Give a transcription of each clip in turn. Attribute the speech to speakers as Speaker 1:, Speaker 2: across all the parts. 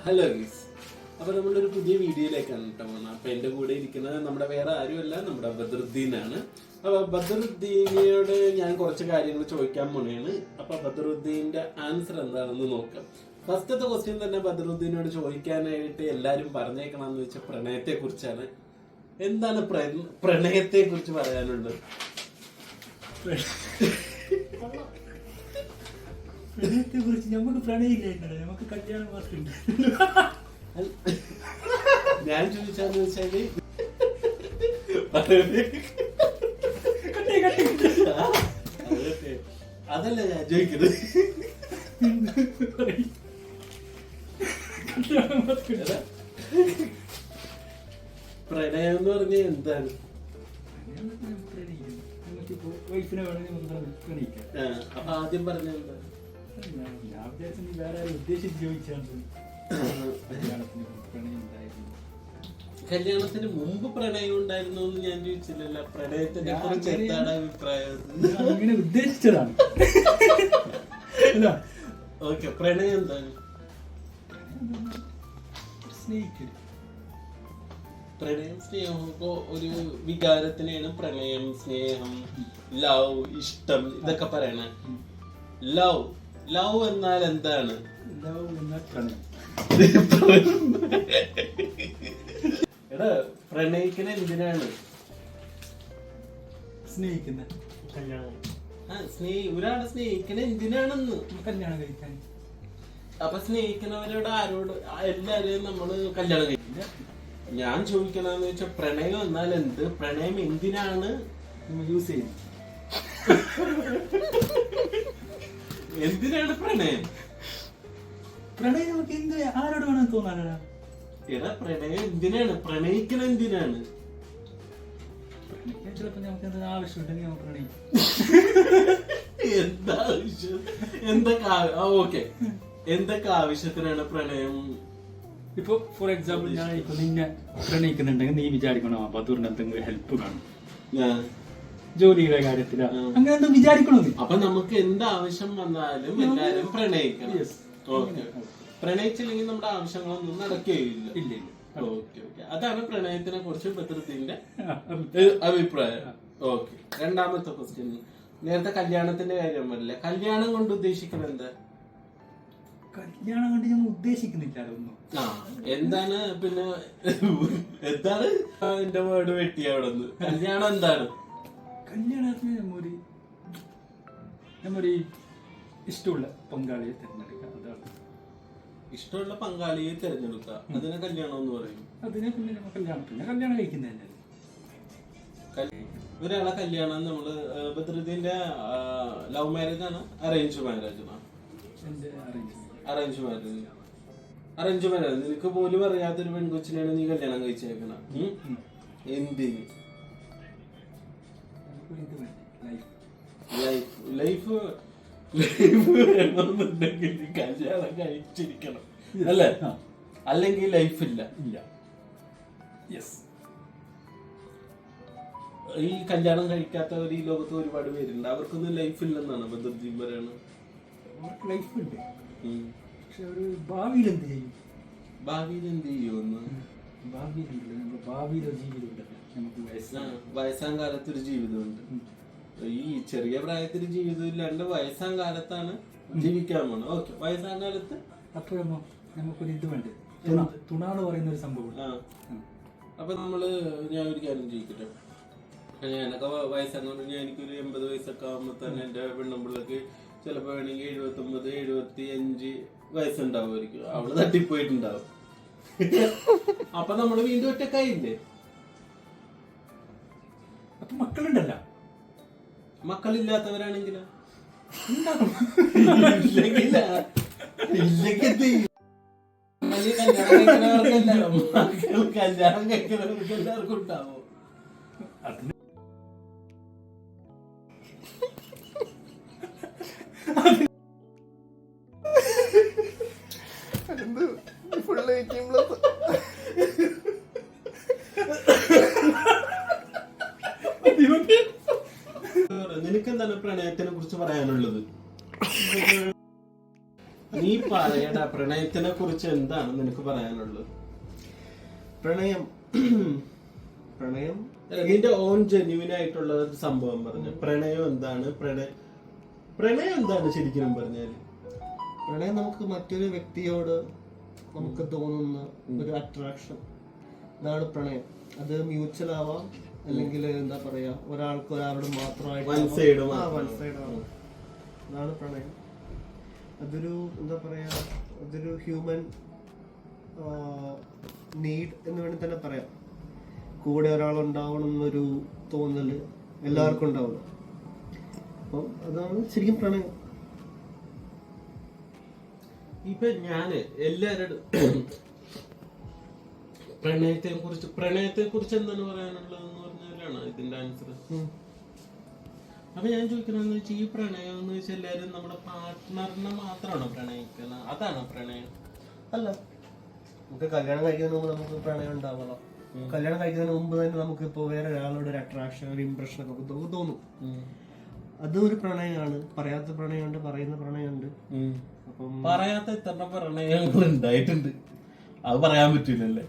Speaker 1: Hello guys, അപ്പൊ നമ്മളൊരു പുതിയ വീഡിയോയിലേക്കാണ് കേട്ടോ പോകുന്നത്. അപ്പൊ എന്റെ കൂടെ ഇരിക്കുന്നത് നമ്മുടെ വേറെ ആരുമല്ല, നമ്മുടെ ബദറുദ്ദീനാണ്. അപ്പൊ ബദറുദ്ദീനോട് ഞാൻ കുറച്ച് കാര്യങ്ങൾ ചോദിക്കാൻ പോണേണ്. അപ്പൊ ബദറുദ്ദീന്റെ ആൻസർ എന്താണെന്ന് നോക്കാം. ഫസ്റ്റത്തെ ക്വസ്റ്റ്യൻ തന്നെ ബദറുദ്ദീനോട് ചോദിക്കാനായിട്ട് എല്ലാരും പറഞ്ഞേക്കണമെന്ന് വെച്ചാൽ പ്രണയത്തെ കുറിച്ചാണ്. എന്താണ് പ്രണയത്തെ കുറിച്ച് പറയാനുള്ളത്?
Speaker 2: പ്രണയത്തെ കുറിച്ച് നമുക്ക് പ്രണയില്ല, നമുക്ക് കല്യാണം മാത്രമുണ്ട്.
Speaker 1: ഞാൻ ചോദിച്ചാന്ന് വെച്ചാല് അതല്ല ഞാൻ ചോദിക്കുന്നത്. പ്രണയം എന്ന് പറഞ്ഞാൽ എന്താണ്?
Speaker 2: വൈഫിനെ വേണമെങ്കിൽ പ്രണയിക്കാം.
Speaker 1: അപ്പൊ ആദ്യം പറഞ്ഞ എന്താ?
Speaker 2: ഞാൻ വിചാരിച്ചു നീ വേറെ ഉദ്ദേശിച്ച് ചോദിച്ചാണ്.
Speaker 1: കല്യാണത്തിന് മുമ്പ് പ്രണയം ഉണ്ടായിരുന്നു എന്ന് ഞാൻ ചോദിച്ചില്ലല്ലോ. പ്രണയത്തിനെ കുറിച്ച് എന്താണ് അഭിപ്രായം?
Speaker 2: അങ്ങനെ ഉദ്ദേശിച്ചതാണ്.
Speaker 1: ഓക്കെ, പ്രണയം എന്താണ്?
Speaker 2: സ്നേഹിക്കൽ.
Speaker 1: പ്രണയം സ്നേഹം ഇപ്പോ ഒരു വികാരത്തിനെയാണ് പ്രണയം, സ്നേഹം, ലവ്, ഇഷ്ടം ഇതൊക്കെ പറയണേ. ലവ് എന്നാൽ എന്താണ്?
Speaker 2: ലവ് എന്നാൽ പ്രണയം.
Speaker 1: എടാ, പ്രണയിക്കണ എന്തിനാണ്?
Speaker 2: സ്നേഹിക്കുന്ന കല്യാണം.
Speaker 1: ഒരാളെ സ്നേഹിക്കണ എന്തിനാണെന്ന്?
Speaker 2: കല്യാണം കഴിക്കാൻ.
Speaker 1: അപ്പൊ സ്നേഹിക്കുന്നവരോട് ആരോട് എല്ലാരെയും നമ്മള് കല്യാണം കഴിക്കില്ല. ഞാൻ ചോദിക്കണെന്ന് വെച്ചാൽ പ്രണയം എന്നാൽ എന്ത്? പ്രണയം എന്തിനാണ്
Speaker 2: നമ്മൾ യൂസ് ചെയ്യുന്നത്?
Speaker 1: എന്തിനാണ് പ്രണയം?
Speaker 2: പ്രണയം നമുക്ക് എന്ത് ആരോട് വേണമെന്ന് തോന്നാനാ?
Speaker 1: എടാ, പ്രണയം എന്തിനാണ്? പ്രണയിക്കണ എന്തിനാണ്?
Speaker 2: ചിലപ്പോ നമുക്ക് എന്തെങ്കിലും ആവശ്യമുണ്ടെങ്കിൽ നമുക്ക് പ്രണയിക്കും.
Speaker 1: എന്താ ആവശ്യം? ഓക്കെ, എന്തൊക്കെ ആവശ്യത്തിനാണ് പ്രണയം?
Speaker 2: ഇപ്പൊ ഫോർ എക്സാമ്പിൾ ഞാൻ ഇപ്പൊ നിന്നെ പ്രണയിക്കുന്നുണ്ടെങ്കിൽ നീ വിചാരിക്കണോ ബദൂറിന് എന്തെങ്കിലും ഹെൽപ്പ് കാണും, ജോലിയുടെ കാര്യത്തിലാ, അങ്ങനെ എന്തും വിചാരിക്കണോ നീ?
Speaker 1: അപ്പൊ നമുക്ക് എന്താവശ്യം വന്നാലും എല്ലാരും പ്രണയിക്കണം. ഓക്കെ, പ്രണയിച്ചില്ലെങ്കിൽ നമ്മുടെ ആവശ്യങ്ങളൊന്നും നടക്കുകയില്ല.
Speaker 2: ഇല്ല.
Speaker 1: ഓക്കെ, അതാണ് പ്രണയത്തിനെ കുറിച്ച് ബദറുദ്ദീന്റെ അഭിപ്രായം. ഓക്കെ, രണ്ടാമത്തെ ക്വസ്റ്റ്യൻ. നേരത്തെ കല്യാണത്തിന്റെ കാര്യം പറയില്ല. കല്യാണം കൊണ്ട് ഉദ്ദേശിക്കുന്നത് എന്താ?
Speaker 2: കല്യാണം കൊണ്ട് ഞാൻ ഉദ്ദേശിക്കുന്നില്ല അതൊന്നും.
Speaker 1: എന്താണ് പിന്നെ? എന്താണ് എന്റെ വേർഡ് വെട്ടി അവിടെ നിന്ന്? കല്യാണം എന്താണ്?
Speaker 2: കല്യാണത്തിന് നമ്മൊരു ഇഷ്ടമുള്ള പങ്കാളിയെ തിരഞ്ഞെടുക്കുക, അതാണ്.
Speaker 1: ഇഷ്ടമുള്ള പങ്കാളിയെ തിരഞ്ഞെടുക്കുക, അതിനെ കല്യാണം എന്ന് പറയും.
Speaker 2: അതിനെ പിന്നെ നമ്മൾ കല്യാണം കഴിക്കുന്നതന്നെ.
Speaker 1: ഒരാളെ കല്യാണം നമ്മള് ബദറുദ്ദീന്റെ ലവ് മാരേജ് ആണ്, അറേഞ്ച് മാരേജ് ആണ്? Arrange marriage. നിനക്ക് പോലും അറിയാത്തൊരു പെൺകൊച്ചിനെയാണ് നീ കല്യാണം കഴിച്ചേക്കണം. എന്തിന്? ലൈഫ് വേണമെന്നുണ്ടെങ്കിൽ കല്യാണം കഴിച്ചിരിക്കണം, അല്ലേ? അല്ലെങ്കിൽ ലൈഫ് ഇല്ല. ഈ കല്യാണം കഴിക്കാത്തവർ ഈ ലോകത്ത് ഒരുപാട് പേരുണ്ട്. അവർക്കൊന്നും ലൈഫ് ഇല്ലെന്നാണ് ബദറുദ്ദീൻ പറയുന്നത്.
Speaker 2: ലൈഫ് ഉണ്ട്, പക്ഷെ ഒരു ഭാവിയിൽ എന്ത് ചെയ്യും?
Speaker 1: ഭാവിയിൽ എന്ത് ചെയ്യുമെന്ന്?
Speaker 2: ഭാവിയിലോ ജീവിതം നമുക്ക്
Speaker 1: വയസ്സാം കാലത്തൊരു ജീവിതമുണ്ട്. ഈ ചെറിയ പ്രായത്തിൽ ജീവിതം ഇല്ലാണ്ട് വയസ്സാം കാലത്താണ് ജീവിക്കാൻ പോണത്. ഓക്കെ, വയസ്സാം കാലത്ത്
Speaker 2: അപ്പോഴൊന്നും നമുക്കൊരു ഇത് വേണ്ട, തുണാന്ന് പറയുന്ന ഒരു സംഭവം.
Speaker 1: അപ്പൊ ഞാൻ ഒരു കാര്യം ചോദിക്കട്ടെ. ഞാനൊക്കെ വയസ്സാന്ന് പറഞ്ഞാൽ എനിക്കൊരു 80 വയസ്സൊക്കെ ആകുമ്പോ തന്നെ എന്റെ പെണ്ണുമ്പിള്ളക്ക് ചിലപ്പോ വേണമെങ്കിൽ 79, 75 വയസ്സുണ്ടാവുമായിരിക്കും. അവള് തട്ടിപ്പോയിട്ടുണ്ടാവും. അപ്പൊ നമ്മള് വീണ്ടും ഒറ്റക്കായില്ലേ?
Speaker 2: അപ്പൊ മക്കളുണ്ടല്ല.
Speaker 1: മക്കളില്ലാത്തവരാണെങ്കിലോ? കല്യാണം കഴിക്കുന്നവർക്ക് എല്ലാവർക്കും ഉണ്ടാവോ? നിനക്കെന്താണ് പ്രണയത്തിനെ കുറിച്ച് പറയാനുള്ളത്? നീ പറയടാ, പ്രണയത്തിനെ കുറിച്ച് എന്താണ് നിനക്ക് പറയാനുള്ളത്?
Speaker 3: പ്രണയം പ്രണയം
Speaker 1: നിന്റെ ഓൺ ജെന്യുവിൻ ആയിട്ടുള്ള ഒരു സംഭവം പറഞ്ഞു. പ്രണയം എന്താണ്? പ്രണയം എന്താണ് ശരിക്കും പറഞ്ഞാല്?
Speaker 3: പ്രണയം നമുക്ക് മറ്റൊരു വ്യക്തിയോട് നമുക്ക് തോന്നുന്ന ഒരു അട്രാക്ഷൻ, അതാണ് പ്രണയം. അത് മ്യൂച്വൽ ആവാം, അല്ലെങ്കിൽ എന്താ പറയാ, ഒരാൾക്ക് ഒരാളോട് മാത്രമായിട്ട്
Speaker 1: വൺ സൈഡ്
Speaker 3: ആവാം. അതാണ് പ്രണയം. അതൊരു എന്താ പറയാ, അതൊരു ഹ്യൂമൻ നീഡ് എന്ന് വേണമെങ്കിൽ തന്നെ പറയാം. കൂടെ ഒരാളുണ്ടാവണം എന്നൊരു തോന്നല് എല്ലാവർക്കും ഉണ്ടാവുന്നു. അപ്പം അതാണ് ശരിക്കും പ്രണയം.
Speaker 1: ഇപ്പൊ ഞാന് എല്ലാവരോടും പ്രണയത്തെ കുറിച്ച് എന്താണ് പറയാനുള്ളതെന്ന് പറഞ്ഞാലാണ് ഇതിന്റെ ആൻസർ. അപ്പൊ ഞാൻ ചോദിക്കണെന്ന് വെച്ചാൽ, ഈ പ്രണയം എന്ന് വെച്ചാൽ എല്ലാരും നമ്മുടെ പാർട്ട്ണറിനെ മാത്രമാണോ പ്രണയിക്കുന്നത്? അതാണോ പ്രണയം?
Speaker 3: അല്ല, നമുക്ക് കല്യാണം കഴിക്കുന്നതിന് മുമ്പ് നമുക്ക് പ്രണയം ഉണ്ടാവണം. കല്യാണം കഴിക്കുന്നതിന് മുമ്പ് തന്നെ നമുക്ക് ഇപ്പൊ വേറെ ഒരാളോട് ഒരു അട്രാക്ഷൻ, ഒരു ഇംപ്രഷൻ ഒക്കെ നമുക്ക് തോന്നും. അത് ഒരു പ്രണയമാണ്. പറയാത്ത പ്രണയമുണ്ട്, പറയുന്ന പ്രണയമുണ്ട്. അപ്പം
Speaker 1: പറയാത്ത ഇത്ര പ്രണയങ്ങൾ ഉണ്ടായിട്ടുണ്ട്. അത് പറയാൻ പറ്റൂലല്ലേ?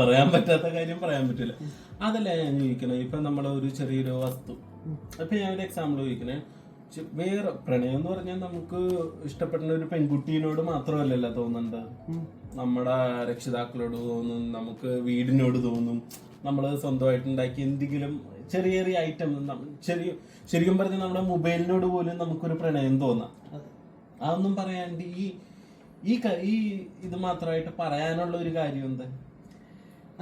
Speaker 1: പറയാൻ പറ്റാത്ത കാര്യം പറയാൻ പറ്റൂല. അതല്ല ഞാൻ ചോദിക്കണേ, ഇപ്പൊ നമ്മളെ ഒരു ചെറിയൊരു വസ്തു, അപ്പൊ ഞാൻ ഒരു എക്സാമ്പിൾ ചോദിക്കണേ. വേറെ പ്രണയം എന്ന് പറഞ്ഞാൽ നമുക്ക് ഇഷ്ടപ്പെടുന്ന ഒരു പെൺകുട്ടീനോട് മാത്രമല്ലല്ലോ തോന്നേണ്ടത്. നമ്മുടെ രക്ഷിതാക്കളോട് തോന്നും, നമുക്ക് വീടിനോട് തോന്നും, നമ്മൾ സ്വന്തമായിട്ട് ഉണ്ടാക്കി എന്തെങ്കിലും ചെറിയ ചെറിയ ഐറ്റം, ശരിക്കും പറഞ്ഞാൽ നമ്മുടെ മൊബൈലിനോട് പോലും നമുക്കൊരു പ്രണയം തോന്നാം. അതൊന്നും പറയാണ്ട് ഈ ഇത് മാത്രമായിട്ട് പറയാനുള്ള ഒരു കാര്യം എന്താ?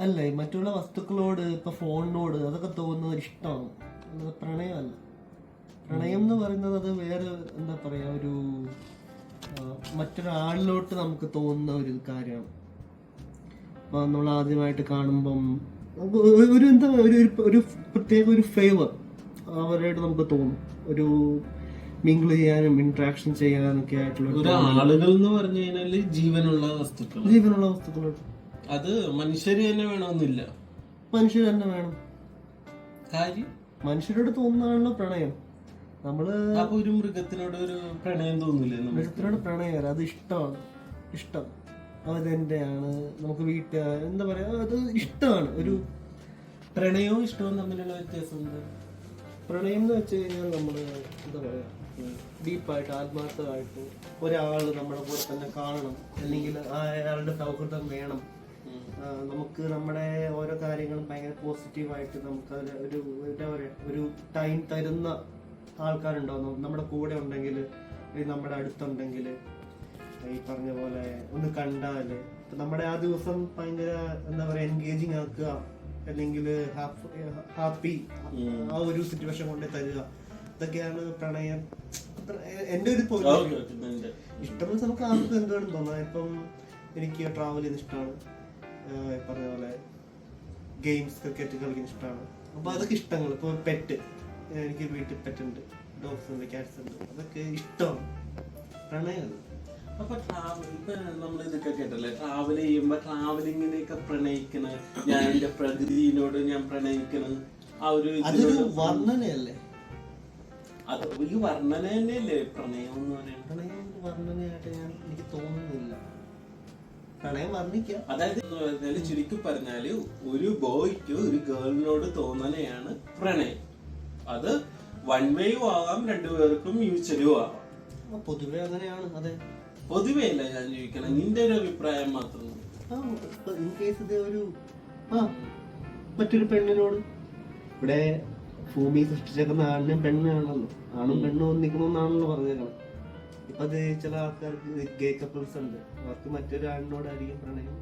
Speaker 3: അല്ലേ, മറ്റുള്ള വസ്തുക്കളോട്, ഇപ്പൊ ഫോണിനോട് അതൊക്കെ തോന്നുന്ന ഒരു ഇഷ്ടമാണ്, അല്ലാതെ പ്രണയമല്ല. പ്രണയം എന്ന് പറയുന്നത് അത് വേറെ എന്താ പറയാ, ഒരു മറ്റൊരാളിലോട്ട് നമുക്ക് തോന്നുന്ന ഒരു കാര്യമാണ്. അപ്പൊ നമ്മൾ ആദ്യമായിട്ട് കാണുമ്പം ഒരു എന്താ ഒരു പ്രത്യേക ഒരു ഫേവർ അവരായിട്ട് നമുക്ക് തോന്നും. ഒരു മിങ്കിൾ ചെയ്യാനും ഇന്ററാക്ഷൻ ചെയ്യാനൊക്കെ ആയിട്ടുള്ള
Speaker 1: ആളുകൾ എന്ന് പറഞ്ഞു കഴിഞ്ഞാല് ജീവനുള്ള വസ്തുക്കളോട്. അത് മനുഷ്യര് തന്നെ വേണമെന്നില്ല,
Speaker 3: മനുഷ്യർ തന്നെ വേണം.
Speaker 1: കാര്യം
Speaker 3: മനുഷ്യരോട് തോന്നുന്നതാണല്ലോ പ്രണയം. നമ്മള്
Speaker 1: അപ്പൊ ഒരു മൃഗത്തിനോട് ഒരു പ്രണയം തോന്നില്ലേ?
Speaker 3: മൃഗത്തിനോട് പ്രണയം, അത് ഇഷ്ടമാണ്. ഇഷ്ടം അതെന്റെയാണ്. നമുക്ക് എന്താ പറയാ, അത് ഇഷ്ടമാണ്. ഒരു
Speaker 1: പ്രണയവും ഇഷ്ടവും തമ്മിലുള്ള വ്യത്യാസം എന്താ?
Speaker 3: പ്രണയം എന്ന് വെച്ച് കഴിഞ്ഞാൽ നമ്മള് എന്താ പറയാ, ഡീപ്പായിട്ട് ആത്മാർത്ഥമായിട്ട് ഒരാള് നമ്മുടെ കൂടെ തന്നെ കാണണം, അല്ലെങ്കിൽ അയാളുടെ സൗഹൃദം വേണം. നമുക്ക് നമ്മുടെ ഓരോ കാര്യങ്ങളും ഭയങ്കര പോസിറ്റീവായിട്ട് നമുക്ക് അതിൽ ഒരു എന്താ പറയാ, ഒരു ടൈം തരുന്ന ആൾക്കാരുണ്ടാവും നമ്മുടെ കൂടെ ഉണ്ടെങ്കിൽ, നമ്മുടെ അടുത്തുണ്ടെങ്കിൽ. ഈ പറഞ്ഞ പോലെ ഒന്ന് കണ്ടാല് നമ്മുടെ ആ ദിവസം ഭയങ്കര എന്താ പറയാ എൻഗേജിങ് ആക്കുക, അല്ലെങ്കിൽ ഹാപ്പി ആ ഒരു സിറ്റുവേഷൻ കൊണ്ടേ തരിക. ഇതൊക്കെയാണ് പ്രണയം. എന്റെ ഒരു ഇഷ്ടം നമുക്ക് ആർക്കും എന്താണ് തോന്നാം. ഇപ്പം എനിക്ക് ട്രാവൽ ചെയ്യുന്ന ഇഷ്ടമാണ്, പറഞ്ഞ പോലെ ഗെയിംസ്, ക്രിക്കറ്റ് കളിക്കുന്ന ഇഷ്ടമാണ്. അപ്പൊ അതൊക്കെ ഇഷ്ടങ്ങൾ. ഇപ്പൊ പെറ്റ്, എനിക്ക് വീട്ടിൽ പെറ്റ് ഉണ്ട്, ഡോഗ്സ് ഉണ്ട്, ക്യാറ്റ്സ് ഉണ്ട്, അതൊക്കെ ഇഷ്ടമാണ്. പ്രണയമല്ല.
Speaker 1: അപ്പൊ ഇപ്പൊ നമ്മൾ ഇതൊക്കെ കേട്ടല്ലേ, ട്രാവൽ ചെയ്യുമ്പോ ട്രാവലിങ്ങിനെയൊക്കെ പ്രണയിക്കണ, ഞാൻ എന്റെ പ്രകൃതിയോട് ഞാൻ പ്രണയിക്കണ ആ ഒരു
Speaker 3: അതൊരു വർണ്ണനയല്ലേ?
Speaker 1: അത് ഈ വർണ്ണന തന്നെയല്ലേ പ്രണയം എന്ന് പറയുന്നത്?
Speaker 3: പ്രണയം വർണ്ണനയായിട്ട് എനിക്ക് തോന്നുന്നില്ല. പ്രണയം വർണ്ണിക്കാം.
Speaker 1: അതായത് ചുരുക്കി പറഞ്ഞാല് ഒരു ബോയ്ക്ക് ഒരു ഗേളിനോട് തോന്നണയാണ് പ്രണയം. അത് വൺ വേയും ആവാം, രണ്ടുപേർക്കും മ്യൂച്വലും ആവാം.
Speaker 3: പൊതുവെ അങ്ങനെയാണ്. അതെ,
Speaker 1: പൊതുവേ അല്ല ഞാൻ ചോദിക്കണം, നിന്റെ ഒരു അഭിപ്രായം മാത്രം.
Speaker 3: ഇൻ കേസ് ഇത് ഒരു മറ്റൊരു പെണ്ണിനോട്, ഇവിടെ ഭൂമി സൃഷ്ടിച്ചേക്കുന്ന ആണിനും പെണ്ണാണല്ലോ, ആണും പെണ്ണും ഒന്നിക്കണമെന്നാണല്ലോ പറഞ്ഞേക്കണം. ഇപ്പൊ അത് ചില ആൾക്കാർക്ക് ഗേ കപ്പിൾസ് ഉണ്ട്, അവർക്ക് മറ്റൊരു ആണിനോടായിരിക്കും പ്രണയം.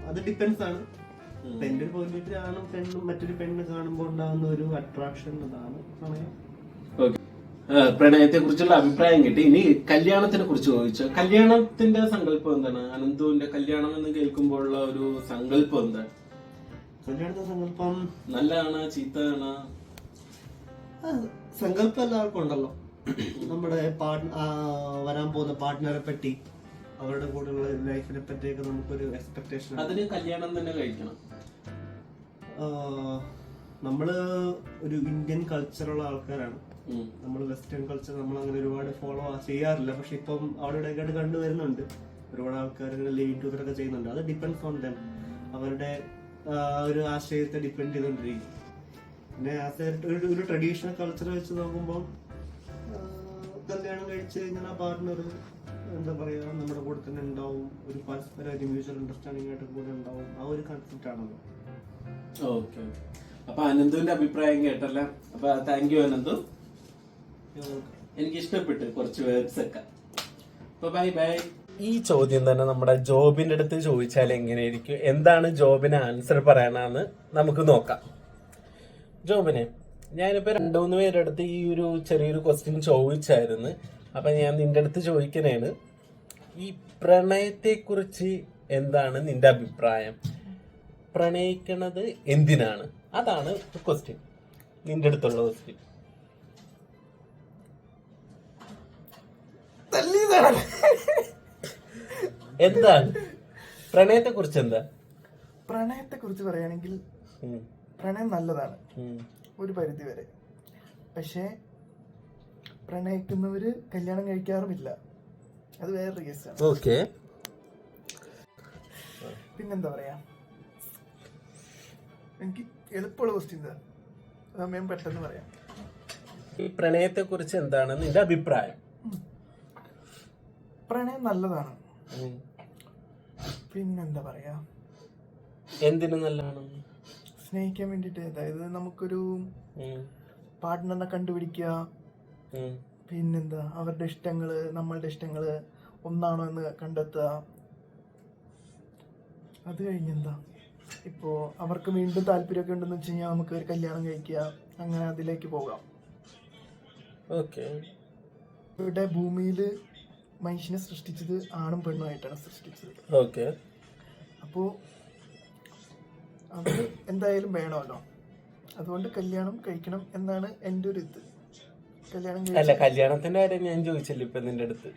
Speaker 3: അത് ഡിപ്പെൻസ് ആണ്. എന്റെ ഒരു പോയിന്റ് ആണും പെണ്ണും മറ്റൊരു പെണ്ണ് കാണുമ്പോൾ ഉണ്ടാകുന്ന ഒരു അട്രാക്ഷൻ, അതാണ് പ്രണയം.
Speaker 1: പ്രണയത്തെ കുറിച്ചുള്ള അഭിപ്രായം കിട്ടി. ഇനി കല്യാണത്തിനെ കുറിച്ച് ചോദിച്ചു. കല്യാണത്തിന്റെ സങ്കല്പം എന്താണ്? അനന്തുവിന്റെ കല്യാണം എന്ന് കേൾക്കുമ്പോഴുള്ള ഒരു സങ്കല്പം എന്താണ്?
Speaker 3: കല്യാണത്തിന്റെ സങ്കല്പം
Speaker 1: നല്ലതാണ്, ചീത്തയാണ്?
Speaker 3: സങ്കല്പം എല്ലാവർക്കും ഉണ്ടല്ലോ. നമ്മുടെ വരാൻ പോകുന്ന പാർട്ട്ണറെ പറ്റി, അവരുടെ കൂടെയുള്ള ലൈഫിനെ പറ്റിയൊക്കെ നമുക്കൊരു എക്സ്പെക്ടേഷൻ.
Speaker 1: അതിന് കല്യാണം തന്നെ കഴിക്കണം.
Speaker 3: നമ്മള് ഒരു ഇന്ത്യൻ കൾച്ചറുള്ള ആൾക്കാരാണ്. നമ്മൾ വെസ്റ്റേൺ കൾച്ചർ നമ്മൾ അങ്ങനെ ഒരുപാട് ഫോളോ ചെയ്യാറില്ല. പക്ഷെ ഇപ്പം അവിടെ ഇടയ്ക്കായിട്ട് കണ്ടുവരുന്നുണ്ട്. ഒരുപാട് ആൾക്കാർ ലിവിങ് ടുഗദർ ഒക്കെ ചെയ്യുന്നുണ്ട്. അത് ഡിപ്പെൻഡ്സ് ഓൺ ദം. അവരുടെ ഒരു ആശയത്തെ ഡിപ്പെൻഡ് ചെയ്തുകൊണ്ടിരിക്കും. പിന്നെ ഒരു ട്രഡീഷണൽ കൾച്ചർ വെച്ച് നോക്കുമ്പോൾ കല്യാണം കഴിച്ച് കഴിഞ്ഞാൽ ആ പാർട്ട്ണർ എന്താ പറയാ നമ്മുടെ കൂടെ തന്നെ ഉണ്ടാവും. ഒരു പരസ്പര മ്യൂച്വൽ അണ്ടർസ്റ്റാൻഡിംഗ് ആയിട്ട് കൂടെ ഉണ്ടാവും. ആ ഒരു കൺസെപ്റ്റ് ആണല്ലോ.
Speaker 1: ഓക്കെ. അപ്പൊ അനന്തുവിന്റെ അഭിപ്രായം കേട്ടല്ലേ. അപ്പൊ താങ്ക് യു അനന്തു. എനിക്ക് ഇഷ്ടപ്പെട്ടു കുറച്ച് വേർഡ്സ് ഒക്കെ. അപ്പൊ ബൈ ബൈ. ഈ ചോദ്യം തന്നെ നമ്മുടെ ജോബിന്റെ അടുത്ത് ചോദിച്ചാൽ എങ്ങനെയായിരിക്കും, എന്താണ് ജോബിന് ആൻസർ പറയാനാന്ന് നമുക്ക് നോക്കാം. ജോബിനെ ഞാനിപ്പോ 2-3 പേരുടെ അടുത്ത് ഈ ഒരു ചെറിയൊരു ക്വസ്റ്റ്യൻ ചോദിച്ചായിരുന്നു. അപ്പൊ ഞാൻ നിന്റെ അടുത്ത് ചോദിക്കണേണ്, ഈ പ്രണയത്തെ കുറിച്ച് എന്താണ് നിന്റെ അഭിപ്രായം? പ്രണയിക്കണത് എന്തിനാണ്? അതാണ് ക്വസ്റ്റ്യൻ, നിന്റെ അടുത്തുള്ള ക്വസ്റ്റ്യൻ. എന്താണ് പ്രണയത്തെ കുറിച്ച്? എന്താ
Speaker 4: പ്രണയത്തെ കുറിച്ച് പറയുകയാണെങ്കിൽ പ്രണയം നല്ലതാണ് ഒരു പരിധി വരെ. പക്ഷേ പ്രണയിക്കുന്നവര് കല്യാണം കഴിക്കാറുമില്ല. അത് വേറൊരു കേസാണ്.
Speaker 1: ഓക്കെ.
Speaker 4: പിന്നെന്താ പറയാ, എനിക്ക് എളുപ്പമുള്ള ക്വസ്റ്റ്യൻ സമയം പെട്ടെന്ന് പറയാം.
Speaker 1: ഈ പ്രണയത്തെ കുറിച്ച് എന്താണ് നിന്റെ അഭിപ്രായം?
Speaker 4: പ്രണയം നല്ലതാണ്. പിന്നെന്താ പറയാ,
Speaker 1: എന്തിനു നല്ലതാണ്?
Speaker 4: സ്നേഹിക്കാൻ വേണ്ടിട്ട്. അതായത് നമുക്കൊരു പാർട്ട്ണറിനെ കണ്ടുപിടിക്കുക, പിന്നെന്താ അവരുടെ ഇഷ്ടങ്ങള് നമ്മളുടെ ഇഷ്ടങ്ങള് ഒന്നാണോ എന്ന് കണ്ടെത്തുക. അത് കഴിഞ്ഞെന്താ, ഇപ്പോ അവർക്ക് വീണ്ടും താല്പര്യമൊക്കെ ഉണ്ടെന്ന് വെച്ച് കഴിഞ്ഞാൽ നമുക്ക് ഒരു കല്യാണം കഴിക്കുക, അങ്ങനെ അതിലേക്ക് പോകാം.
Speaker 1: ഓക്കെ.
Speaker 4: ഇവിടെ ഭൂമിയില് മനുഷ്യനെ സൃഷ്ടിച്ചത് ആണും പെണ്ണുമായിട്ടാണ് സൃഷ്ടിച്ചത്.
Speaker 1: ഓക്കെ.
Speaker 4: അപ്പോ അത് എന്തായാലും വേണമല്ലോ. അതുകൊണ്ട് കല്യാണം കഴിക്കണം എന്നാണ് എൻ്റെ ഒരു ഇത്.
Speaker 1: കല്യാണത്തിന്റെ കാര്യം ഞാൻ ചോദിച്ചില്ല ഇപ്പൊ നിന്റെ അടുത്ത്.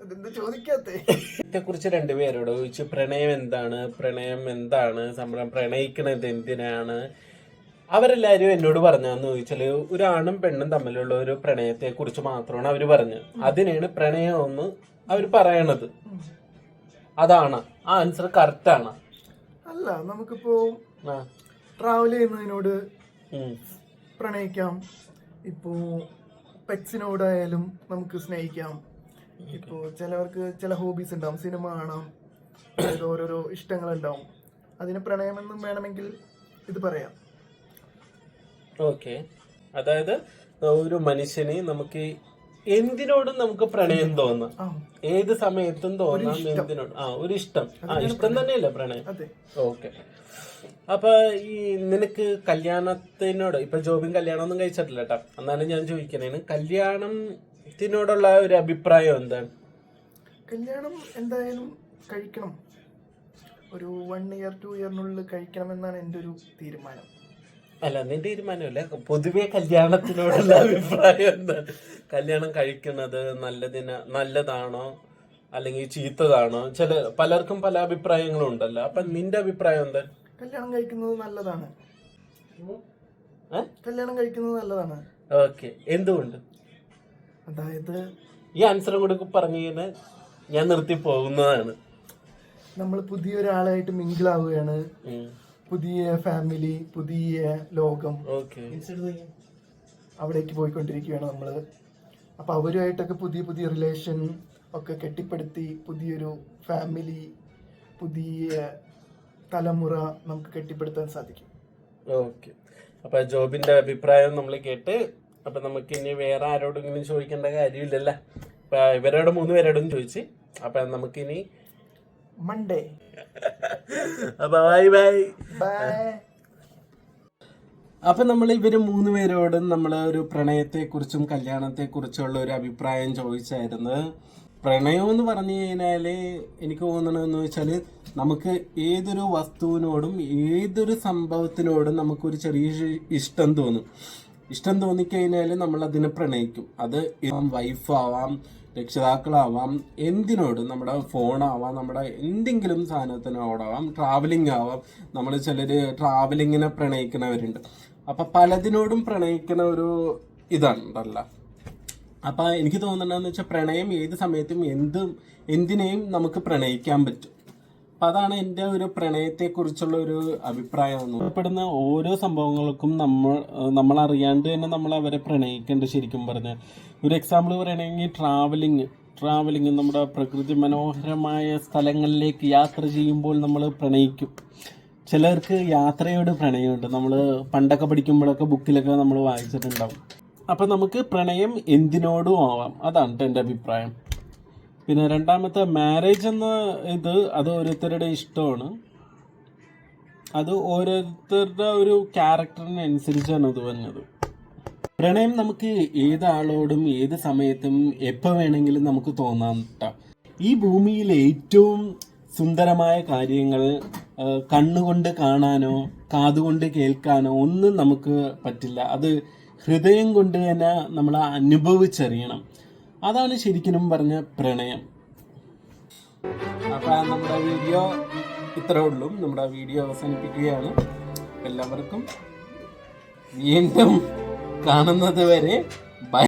Speaker 4: അതെന്താ ചോദിക്കാത്തേ?
Speaker 1: ഇതിനെ കുറിച്ച് 2 പേരോട് ചോദിച്ചു, പ്രണയം എന്താണ്, പ്രണയം എന്താണ്, പ്രണയിക്കണത് എന്തിനാണ്. അവരെല്ലാരും എന്നോട് പറഞ്ഞാന്ന് ചോദിച്ചാല് ഒരാണും പെണ്ണും തമ്മിലുള്ള ഒരു പ്രണയത്തെ കുറിച്ച് മാത്രമാണ് അവര് പറഞ്ഞത്. അതിനാണ് പ്രണയം എന്ന് അവര് പറയണത്. അതാണ് ആ ആൻസർ കറക്റ്റ് ആണ്?
Speaker 4: അല്ല, നമുക്കിപ്പോ ട്രാവൽ ചെയ്യുന്നതിനോട് പ്രണയിക്കാം. ഇപ്പോ പെറ്റ്സിനോടായാലും നമുക്ക് സ്നേഹിക്കാം. ഇപ്പോ ചിലവർക്ക് ചില ഹോബീസ് ഉണ്ടാവും, സിനിമ കാണാം, ഓരോരോ ഇഷ്ടങ്ങളുണ്ടാവും. അതിന് പ്രണയമെന്നും വേണമെങ്കിൽ ഇത് പറയാം.
Speaker 1: ഓക്കെ. അതായത് ഒരു മനുഷ്യന് നമുക്ക് എന്തിനോടും നമുക്ക് പ്രണയം തോന്നാം, ഏത് സമയത്തും തോന്നാം. എന്തിനോട് ഒരു ഇഷ്ടം. ഇഷ്ടം തന്നെയല്ലേ പ്രണയം? ഓക്കെ. അപ്പൊ ഈ നിനക്ക് കല്യാണത്തിനോട്, ഇപ്പൊ ജോബിൻ കല്യാണം ഒന്നും കഴിച്ചിട്ടില്ല കേട്ടോ, എന്നാലും ഞാൻ ചോദിക്കണേന് കല്യാണത്തിനോടുള്ള ഒരു അഭിപ്രായം എന്താണ്?
Speaker 4: കല്യാണം എന്തായാലും കഴിക്കണം. ഒരു 1 year 2 yearനുള്ളിൽ കഴിക്കണമെന്നാണ് എൻ്റെ ഒരു തീരുമാനം.
Speaker 1: അല്ല, നിന്റെ തീരുമാനമല്ല, പൊതുവെ കല്യാണത്തിനോടുള്ള അഭിപ്രായം എന്താണ്? കല്യാണം കഴിക്കുന്നത് നല്ലതാണോ അല്ലെങ്കിൽ ചീത്തതാണോ? പലർക്കും പല അഭിപ്രായങ്ങളും ഉണ്ടല്ലോ. അപ്പൊ നിന്റെ അഭിപ്രായം എന്താ?
Speaker 4: കല്യാണം കഴിക്കുന്നത് നല്ലതാണ്. കല്യാണം കഴിക്കുന്നത് നല്ലതാണ്.
Speaker 1: ഓക്കെ. എന്തുകൊണ്ട്?
Speaker 4: അതായത്
Speaker 1: ഈ ആൻസറും കൂടെ പറഞ്ഞു കഴിഞ്ഞാൽ ഞാൻ നിർത്തി പോകുന്നതാണ്.
Speaker 4: നമ്മൾ പുതിയൊരാളായിട്ട് മിങ്കിളാവുകയാണ്. പുതിയ ഫാമിലി, പുതിയ ലോകം, അവിടേക്ക് പോയിക്കൊണ്ടിരിക്കുകയാണ് നമ്മള്. അപ്പൊ അവരുമായിട്ടൊക്കെ പുതിയ പുതിയ റിലേഷൻ ഒക്കെ കെട്ടിപ്പടുത്തി പുതിയൊരു ഫാമിലി, പുതിയ തലമുറ നമുക്ക് കെട്ടിപ്പടുത്താൻ സാധിക്കും.
Speaker 1: ഓക്കെ. അപ്പൊ ജോബിന്റെ അഭിപ്രായം നമ്മൾ കേട്ട്, അപ്പൊ നമുക്ക് ഇനി വേറെ ആരോടെങ്കിലും ചോദിക്കേണ്ട കാര്യമില്ലല്ലോ. അപ്പൊ ഇവരോട് 3 പേരോടും ചോദിച്ച്, അപ്പൊ നമുക്കിനി
Speaker 4: മൺഡേ.
Speaker 1: അപ്പൊ ബൈ ബൈ
Speaker 4: ബൈ.
Speaker 1: അപ്പൊ നമ്മൾ ഇവര് 3 പേരോടും നമ്മള് ഒരു പ്രണയത്തെ കുറിച്ചും കല്യാണത്തെ കുറിച്ചുള്ള ഒരു അഭിപ്രായം ചോദിച്ചായിരുന്നു. പ്രണയം എന്ന് പറഞ്ഞു കഴിഞ്ഞാല് എനിക്ക് തോന്നണമെന്ന് വെച്ചാല്, നമുക്ക് ഏതൊരു വസ്തുവിനോടും ഏതൊരു സംഭവത്തിനോടും നമുക്കൊരു ചെറിയ ഇഷ്ടം തോന്നും. ഇഷ്ടം തോന്നിക്കഴിഞ്ഞാൽ നമ്മൾ അതിനെ പ്രണയിക്കും. അത് വൈഫാവാം, രക്ഷിതാക്കളാവാം, എന്തിനോടും, നമ്മുടെ ഫോണാവാം, നമ്മുടെ എന്തെങ്കിലും സാധനത്തിനോടാവാം, ട്രാവലിംഗ് ആവാം. നമ്മൾ ചിലര് ട്രാവലിങ്ങിനെ പ്രണയിക്കുന്നവരുണ്ട്. അപ്പൊ പലതിനോടും പ്രണയിക്കുന്ന ഒരു ഇതുണ്ടല്ല. അപ്പം എനിക്ക് തോന്നുന്നതെന്ന് വെച്ചാൽ പ്രണയം ഏത് സമയത്തും എന്തിനേയും നമുക്ക് പ്രണയിക്കാൻ പറ്റും. അപ്പം അതാണ് എൻ്റെ ഒരു പ്രണയത്തെക്കുറിച്ചുള്ള ഒരു അഭിപ്രായം. പെടുന്ന ഓരോ സംഭവങ്ങൾക്കും നമ്മൾ അറിയാണ്ട് തന്നെ നമ്മൾ അവരെ പ്രണയിക്കേണ്ട. ശരിക്കും പറഞ്ഞാൽ ഒരു എക്സാമ്പിൾ പറയുകയാണെങ്കിൽ ട്രാവലിങ് നമ്മുടെ പ്രകൃതി മനോഹരമായ സ്ഥലങ്ങളിലേക്ക് യാത്ര ചെയ്യുമ്പോൾ നമ്മൾ പ്രണയിക്കും. ചിലർക്ക് യാത്രയോട് പ്രണയമുണ്ട്. നമ്മൾ പണ്ടൊക്കെ പഠിക്കുമ്പോഴൊക്കെ ബുക്കിലൊക്കെ നമ്മൾ വായിച്ചിട്ടുണ്ടാവും. അപ്പം നമുക്ക് പ്രണയം എന്തിനോടും ആവാം. അതാണ് എൻ്റെ അഭിപ്രായം. പിന്നെ രണ്ടാമത്തെ മാരേജ് എന്ന അത് ഓരോരുത്തരുടെ ഇഷ്ടമാണ്. അത് ഓരോരുത്തരുടെ ഒരു ക്യാരക്ടറിനനുസരിച്ചാണ് അത് വന്നത്. പ്രണയം നമുക്ക് ഏതാളോടും ഏത് സമയത്തും എപ്പോൾ വേണമെങ്കിലും നമുക്ക് തോന്നാം കേട്ടോ. ഈ ഭൂമിയിൽ ഏറ്റവും സുന്ദരമായ കാര്യങ്ങൾ കണ്ണുകൊണ്ട് കാണാനോ കാതുകൊണ്ട് കേൾക്കാനോ ഒന്നും നമുക്ക് പറ്റില്ല. അത് ഹൃദയം കൊണ്ട് തന്നെ നമ്മൾ അനുഭവിച്ചറിയണം. അതാണ് ശരിക്കും പറഞ്ഞ പ്രണയം. അപ്പം നമ്മുടെ വീഡിയോ ഇത്രേ ഉള്ളൂ. നമ്മുടെ വീഡിയോ അവസാനിപ്പിക്കുകയാണ്. എല്ലാവർക്കും വീണ്ടും കാണുന്നത് വരെ ബൈ.